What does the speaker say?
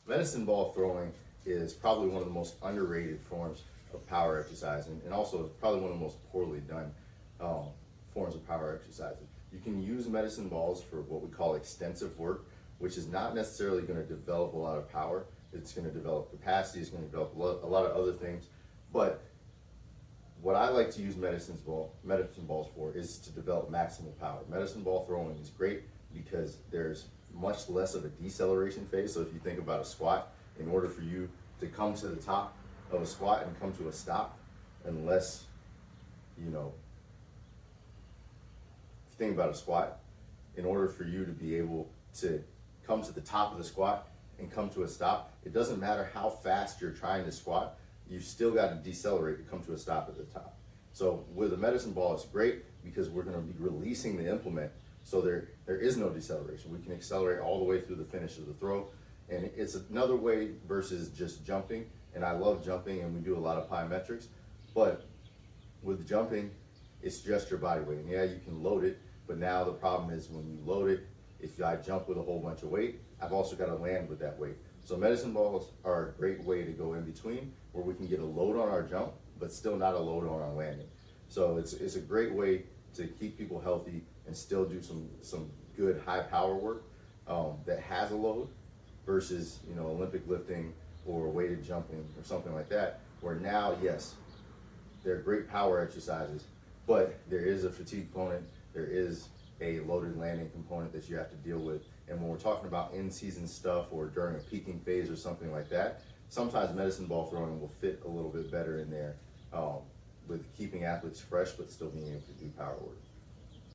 medicine ball throwing is probably one of the most underrated forms of power exercise, and also probably one of the most poorly done forms of power exercises. You can use medicine balls for what we call extensive work, which is not necessarily going to develop a lot of power. It's going to develop capacity, it's going to develop a lot of other things. But what I like to use medicine balls for is to develop maximal power. Medicine ball throwing is great because there's much less of a deceleration phase. So if you think about a squat, in order for you to come to the top of a squat and come to a stop, unless, you know, if you think about a squat, in order for you to be able to come to the top of the squat and come to a stop, it doesn't matter how fast you're trying to squat, you still got to decelerate to come to a stop at the top. So with a medicine ball, it's great because we're going to be releasing the implement, so there is no deceleration. We can accelerate all the way through the finish of the throw, and it's another way versus just jumping. And I love jumping, and we do a lot of plyometrics, but with jumping, it's just your body weight. And yeah, you can load it, but now the problem is when you load it, if I jump with a whole bunch of weight, I've also got to land with that weight. So medicine balls are a great way to go in between, where we can get a load on our jump, but still not a load on our landing. So it's a great way to keep people healthy and still do some good high power work that has a load, versus, you know, Olympic lifting or weighted jumping or something like that, where now, yes, they're great power exercises, but there is a fatigue component, there is a loaded landing component that you have to deal with. And when we're talking about in-season stuff or during a peaking phase or something like that, sometimes medicine ball throwing will fit a little bit better in there with keeping athletes fresh but still being able to do power work.